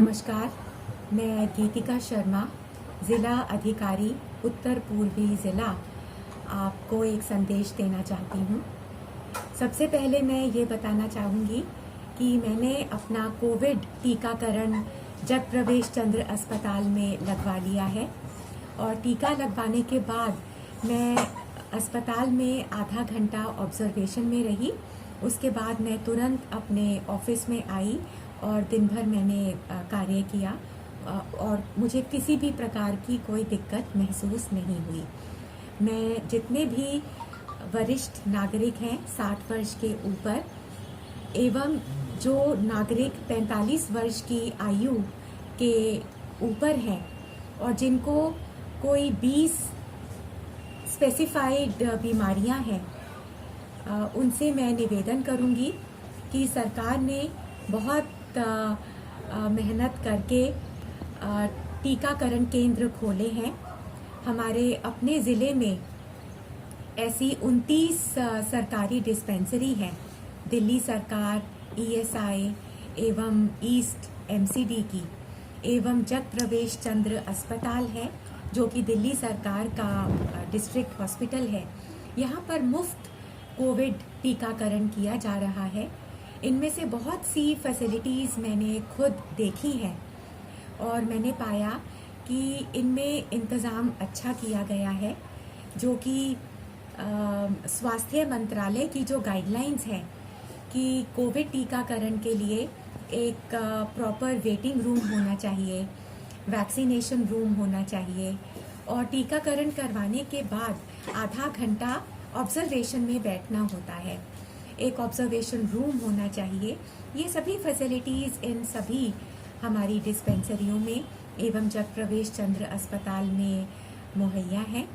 नमस्कार, मैं गीतिका शर्मा, ज़िला अधिकारी उत्तर पूर्वी ज़िला, आपको एक संदेश देना चाहती हूँ। सबसे पहले मैं ये बताना चाहूँगी कि मैंने अपना कोविड टीकाकरण जग प्रवेश चंद्र अस्पताल में लगवा लिया है और टीका लगवाने के बाद मैं अस्पताल में आधा घंटा ऑब्जर्वेशन में रही। उसके बाद मैं तुरंत अपने ऑफिस में आई और दिन भर मैंने कार्य किया और मुझे किसी भी प्रकार की कोई दिक्कत महसूस नहीं हुई। मैं जितने भी वरिष्ठ नागरिक हैं 60 वर्ष के ऊपर एवं जो नागरिक 45 वर्ष की आयु के ऊपर हैं और जिनको कोई 20 स्पेसिफाइड बीमारियां हैं, उनसे मैं निवेदन करूंगी कि सरकार ने बहुत मेहनत करके टीकाकरण केंद्र खोले हैं। हमारे अपने ज़िले में ऐसी 29 सरकारी डिस्पेंसरी हैं। दिल्ली सरकार, ईएसआई एवं ईस्ट एमसीडी की एवं जग प्रवेश चंद्र अस्पताल है जो कि दिल्ली सरकार का डिस्ट्रिक्ट हॉस्पिटल है। यहाँ पर मुफ्त कोविड टीकाकरण किया जा रहा है। इनमें से बहुत सी फैसिलिटीज़ मैंने खुद देखी हैं और मैंने पाया कि इनमें इंतज़ाम अच्छा किया गया है, जो कि स्वास्थ्य मंत्रालय की जो गाइडलाइंस हैं कि कोविड टीकाकरण के लिए एक प्रॉपर वेटिंग रूम होना चाहिए, वैक्सीनेशन रूम होना चाहिए और टीकाकरण करवाने के बाद आधा घंटा ऑब्जर्वेशन में बैठना होता है, एक ऑब्जर्वेशन रूम होना चाहिए। ये सभी फैसिलिटीज़ इन सभी हमारी डिस्पेंसरियों में एवं जग प्रवेश चंद्र अस्पताल में मुहैया है।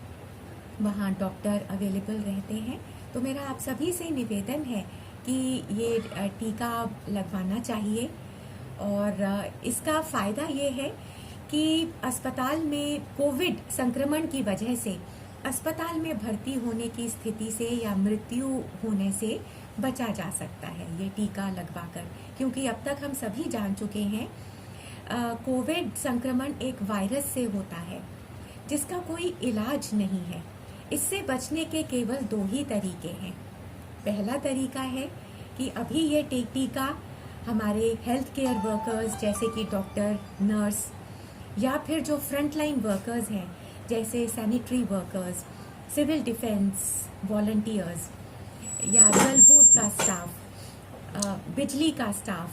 वहाँ डॉक्टर अवेलेबल रहते हैं। तो मेरा आप सभी से निवेदन है कि ये टीका लगवाना चाहिए और इसका फ़ायदा ये है कि अस्पताल में कोविड संक्रमण की वजह से अस्पताल में भर्ती होने की स्थिति से या मृत्यु होने से बचा जा सकता है ये टीका लगवाकर, क्योंकि अब तक हम सभी जान चुके हैं कोविड संक्रमण एक वायरस से होता है जिसका कोई इलाज नहीं है। इससे बचने के केवल 2 ही तरीके हैं। पहला तरीका है कि अभी ये टीका हमारे हेल्थ केयर वर्कर्स जैसे कि डॉक्टर, नर्स या फिर जो फ्रंटलाइन वर्कर्स हैं जैसे sanitary workers, civil defence volunteers या जल बोर्ड का स्टाफ, बिजली का स्टाफ,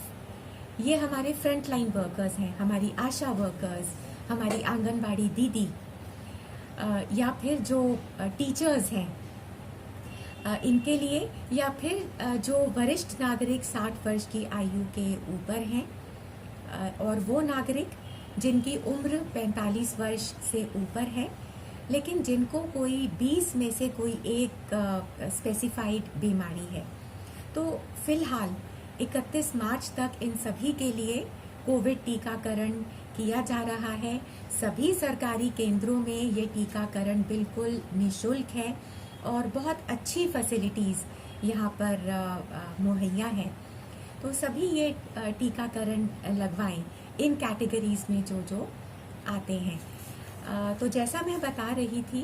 ये हमारे फ्रंटलाइन वर्कर्स हैं। हमारी आशा वर्कर्स, हमारी आंगनबाड़ी दीदी या फिर जो टीचर्स हैं, इनके लिए, या फिर जो वरिष्ठ नागरिक 60 वर्ष की आयु के ऊपर हैं और वो नागरिक जिनकी उम्र 45 वर्ष से ऊपर है लेकिन जिनको कोई 20 में से कोई एक स्पेसिफाइड बीमारी है। तो फिलहाल 31 मार्च तक इन सभी के लिए कोविड टीकाकरण किया जा रहा है। सभी सरकारी केंद्रों में ये टीकाकरण बिल्कुल निःशुल्क है और बहुत अच्छी फैसिलिटीज़ यहाँ पर मुहैया है। तो सभी ये टीकाकरण लगवाएं इन कैटेगरीज में जो आते हैं। तो जैसा मैं बता रही थी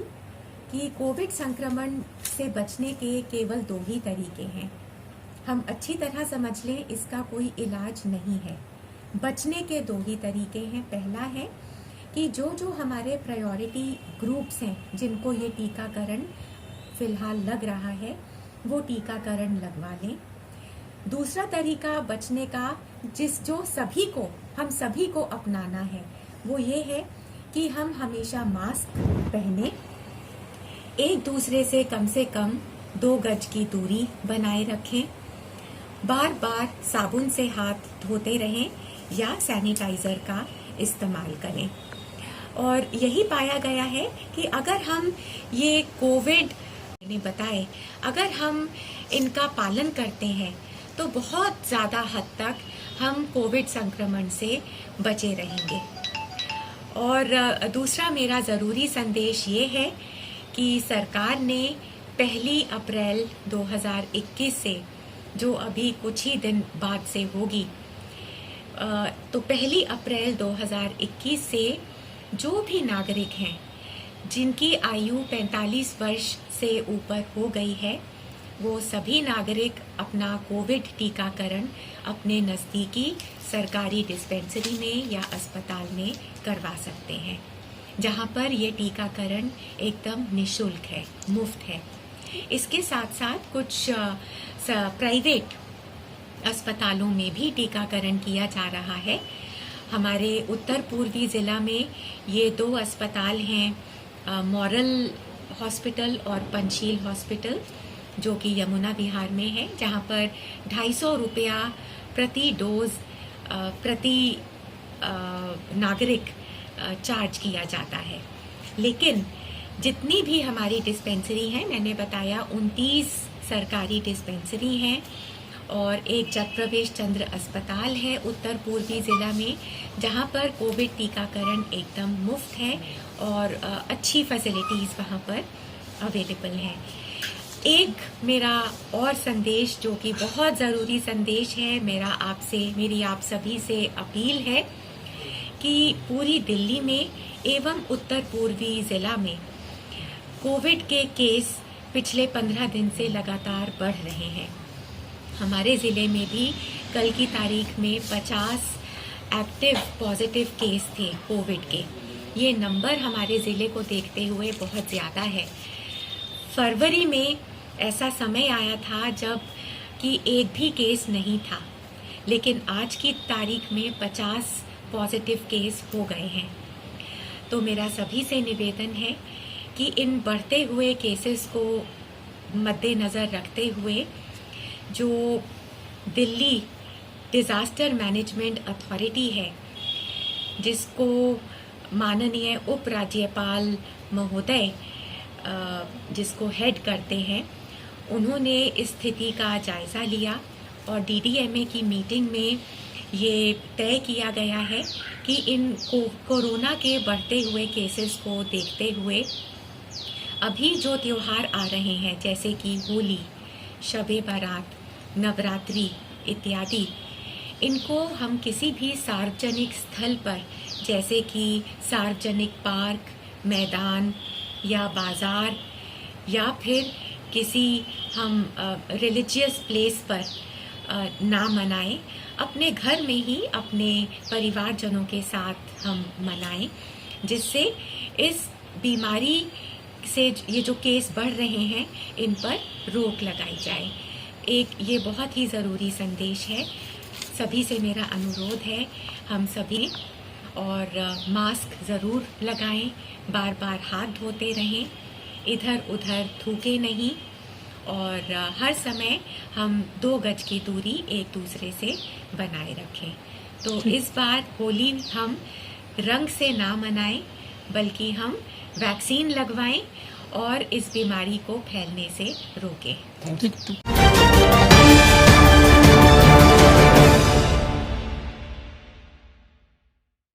कि कोविड संक्रमण से बचने के केवल 2 ही तरीके हैं। हम अच्छी तरह समझ लें, इसका कोई इलाज नहीं है। बचने के 2 ही तरीके हैं। पहला है कि जो हमारे प्रायोरिटी ग्रुप्स हैं जिनको ये टीकाकरण फिलहाल लग रहा है वो टीकाकरण लगवा लें। दूसरा तरीका बचने का हम सभी को अपनाना है वो ये है कि हम हमेशा मास्क पहने, एक दूसरे से कम 2 गज की दूरी बनाए रखें, बार बार साबुन से हाथ धोते रहें या सैनिटाइज़र का इस्तेमाल करें। और यही पाया गया है कि अगर हम ये कोविड ने बताए, अगर हम इनका पालन करते हैं तो बहुत ज़्यादा हद तक हम कोविड संक्रमण से बचे रहेंगे। और दूसरा मेरा ज़रूरी संदेश ये है कि सरकार ने 1 अप्रैल 2021 से, जो अभी कुछ ही दिन बाद से होगी, तो 1 अप्रैल 2021 से जो भी नागरिक हैं जिनकी आयु 45 वर्ष से ऊपर हो गई है, वो सभी नागरिक अपना कोविड टीकाकरण अपने नज़दीकी सरकारी डिस्पेंसरी में या अस्पताल में करवा सकते हैं, जहां पर ये टीकाकरण एकदम निःशुल्क है, मुफ्त है। इसके साथ साथ कुछ प्राइवेट अस्पतालों में भी टीकाकरण किया जा रहा है। हमारे उत्तर पूर्वी ज़िला में ये 2 अस्पताल हैं, मॉरल हॉस्पिटल और पंचशील हॉस्पिटल, जो कि यमुना विहार में है, जहां पर 250 रुपया प्रति डोज प्रति नागरिक चार्ज किया जाता है। लेकिन जितनी भी हमारी डिस्पेंसरी हैं, मैंने बताया 29 सरकारी डिस्पेंसरी हैं और एक जगप्रवेश चंद्र अस्पताल है उत्तर पूर्वी ज़िला में, जहां पर कोविड टीकाकरण एकदम मुफ्त है और अच्छी फैसिलिटीज़ वहां पर अवेलेबल हैं। एक मेरा और संदेश, जो कि बहुत ज़रूरी संदेश है, मेरी आप सभी से अपील है कि पूरी दिल्ली में एवं उत्तर पूर्वी ज़िला में कोविड के केस पिछले 15 दिन से लगातार बढ़ रहे हैं। हमारे ज़िले में भी कल की तारीख में 50 एक्टिव पॉजिटिव केस थे कोविड के। ये नंबर हमारे ज़िले को देखते हुए बहुत ज़्यादा है। फरवरी में ऐसा समय आया था जब कि एक भी केस नहीं था, लेकिन आज की तारीख में 50 पॉजिटिव केस हो गए हैं। तो मेरा सभी से निवेदन है कि इन बढ़ते हुए केसेस को मद्देनज़र रखते हुए जो दिल्ली डिज़ास्टर मैनेजमेंट अथॉरिटी है, जिसको माननीय उपराज्यपाल महोदय जिसको हेड करते हैं, उन्होंने इस स्थिति का जायज़ा लिया और डीडीएमए की मीटिंग में ये तय किया गया है कि इन कोरोना के बढ़ते हुए केसेस को देखते हुए अभी जो त्योहार आ रहे हैं, जैसे कि होली, शबे बारात, नवरात्रि इत्यादि, इनको हम किसी भी सार्वजनिक स्थल पर, जैसे कि सार्वजनिक पार्क, मैदान या बाज़ार या फिर किसी हम रिलीजियस प्लेस पर ना मनाएं। अपने घर में ही अपने परिवारजनों के साथ हम मनाएं, जिससे इस बीमारी से ये जो केस बढ़ रहे हैं, इन पर रोक लगाई जाए। एक ये बहुत ही ज़रूरी संदेश है। सभी से मेरा अनुरोध है, हम सभी और मास्क ज़रूर लगाएं, बार बार हाथ धोते रहें, इधर उधर थूके नहीं और हर समय हम 2 गज की दूरी एक दूसरे से बनाए रखें। तो इस बार होली हम रंग से ना मनाएं, बल्कि हम वैक्सीन लगवाएं और इस बीमारी को फैलने से रोकें।